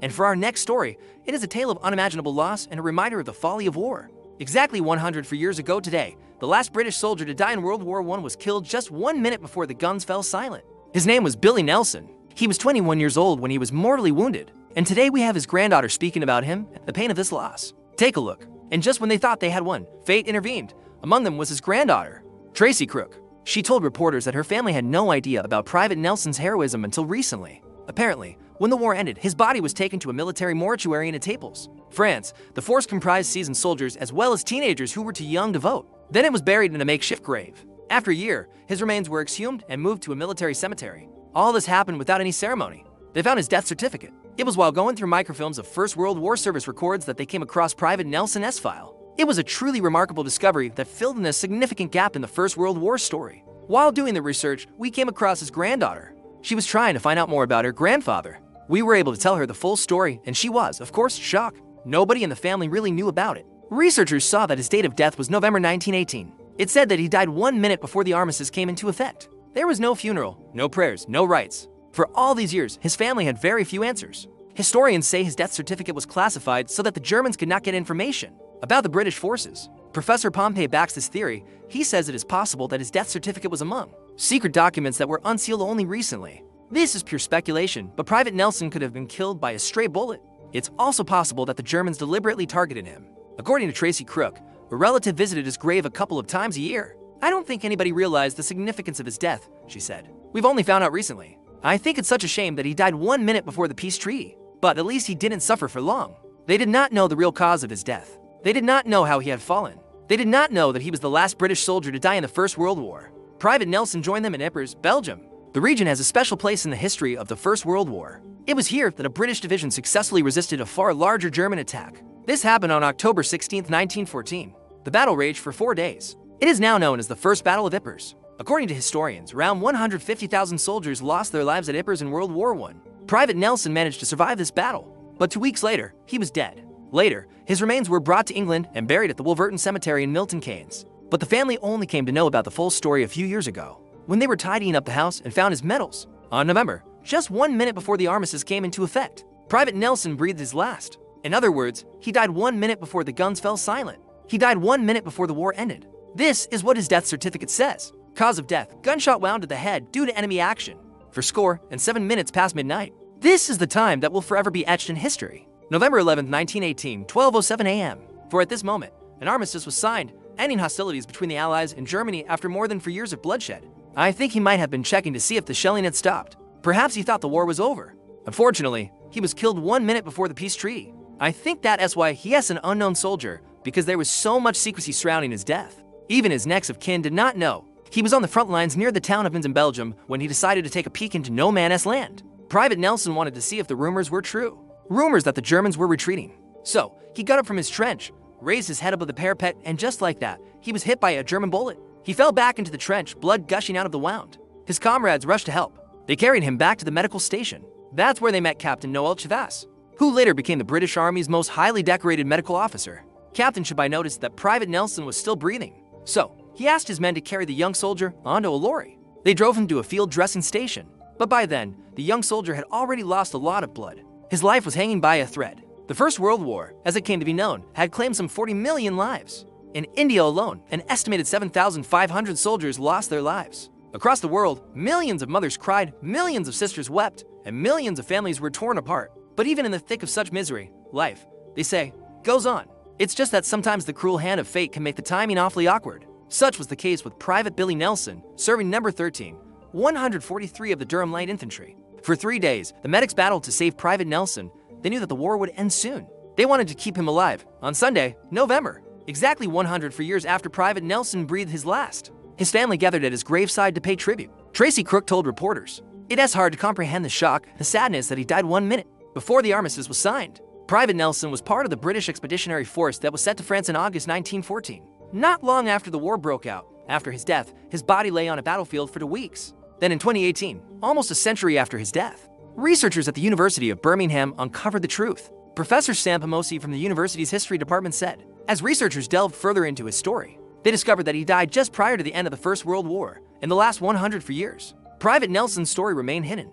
And for our next story, it is a tale of unimaginable loss and a reminder of the folly of war. Exactly 104 years ago today, the last British soldier to die in World War I was killed just 1 minute before the guns fell silent. His name was Billy Nelson. He was 21 years old when he was mortally wounded, and today we have his granddaughter speaking about him and the pain of this loss. Take a look. And just when they thought they had won, fate intervened. Among them was his granddaughter, Tracy Crook. She told reporters that her family had no idea about Private Nelson's heroism until recently. Apparently, when the war ended, his body was taken to a military mortuary in Etaples, France. The force comprised seasoned soldiers as well as teenagers who were too young to vote. Then it was buried in a makeshift grave. After a year, his remains were exhumed and moved to a military cemetery. All this happened without any ceremony. They found his death certificate. It was while going through microfilms of First World War service records that they came across Private Nelson's file. It was a truly remarkable discovery that filled in a significant gap in the First World War story. While doing the research, we came across his granddaughter. She was trying to find out more about her grandfather. We were able to tell her the full story, and she was, of course, shocked. Nobody in the family really knew about it. Researchers saw that his date of death was November 1918. It said that he died 1 minute before the armistice came into effect. There was no funeral, no prayers, no rites. For all these years, his family had very few answers. Historians say his death certificate was classified so that the Germans could not get information about the British forces. Professor Pompey backs this theory. He says it is possible that his death certificate was among secret documents that were unsealed only recently. This is pure speculation, but Private Nelson could have been killed by a stray bullet. It's also possible that the Germans deliberately targeted him. According to Tracy Crook, a relative visited his grave a couple of times a year. "I don't think anybody realized the significance of his death," she said. "We've only found out recently. I think it's such a shame that he died 1 minute before the peace treaty. But at least he didn't suffer for long." They did not know the real cause of his death. They did not know how he had fallen. They did not know that he was the last British soldier to die in the First World War. Private Nelson joined them in Ypres, Belgium. The region has a special place in the history of the First World War. It was here that a British division successfully resisted a far larger German attack. This happened on October 16, 1914. The battle raged for 4 days. It is now known as the First Battle of Ypres. According to historians, around 150,000 soldiers lost their lives at Ypres in World War I. Private Nelson managed to survive this battle, but 2 weeks later, he was dead. Later, his remains were brought to England and buried at the Wolverton Cemetery in Milton Keynes. But the family only came to know about the full story a few years ago, when they were tidying up the house and found his medals. On November, just 1 minute before the armistice came into effect, Private Nelson breathed his last. In other words, he died 1 minute before the guns fell silent. He died 1 minute before the war ended. This is what his death certificate says. Cause of death: gunshot wound to the head due to enemy action. For score and 7 minutes past midnight. This is the time that will forever be etched in history. November 11, 1918, 12:07 a.m. For at this moment, an armistice was signed, ending hostilities between the Allies and Germany after more than 4 years of bloodshed. I think he might have been checking to see if the shelling had stopped. Perhaps he thought the war was over. Unfortunately, he was killed 1 minute before the peace treaty. I think that is why he is an unknown soldier, because there was so much secrecy surrounding his death. Even his next of kin did not know. He was on the front lines near the town of Inns in Belgium when he decided to take a peek into no man's land. Private Nelson wanted to see if the rumors were true. Rumors that the Germans were retreating. So, he got up from his trench, raised his head above the parapet, and just like that, he was hit by a German bullet. He fell back into the trench, blood gushing out of the wound. His comrades rushed to help. They carried him back to the medical station. That's where they met Captain Noel Chivas, who later became the British Army's most highly decorated medical officer. Captain Chivas noticed that Private Nelson was still breathing. So, he asked his men to carry the young soldier onto a lorry. They drove him to a field dressing station. But by then, the young soldier had already lost a lot of blood. His life was hanging by a thread. The First World War, as it came to be known, had claimed some 40 million lives. In India alone, an estimated 7,500 soldiers lost their lives. Across the world, millions of mothers cried, millions of sisters wept, and millions of families were torn apart. But even in the thick of such misery, life, they say, goes on. It's just that sometimes the cruel hand of fate can make the timing awfully awkward. Such was the case with Private Billy Nelson, serving number 13, 143 of the Durham Light Infantry. For 3 days, the medics battled to save Private Nelson. They knew that the war would end soon. They wanted to keep him alive. On Sunday, November, exactly 104 years after Private Nelson breathed his last, his family gathered at his graveside to pay tribute. Tracy Crook told reporters, "It is hard to comprehend the shock, the sadness that he died 1 minute before the armistice was signed." Private Nelson was part of the British Expeditionary Force that was sent to France in August 1914. Not long after the war broke out, after his death, his body lay on a battlefield for 2 weeks. Then in 2018, almost a century after his death, researchers at the University of Birmingham uncovered the truth. Professor Sam Pomosi from the university's history department said, as researchers delved further into his story, they discovered that he died just prior to the end of the First World War, in the last 104 years. Private Nelson's story remained hidden.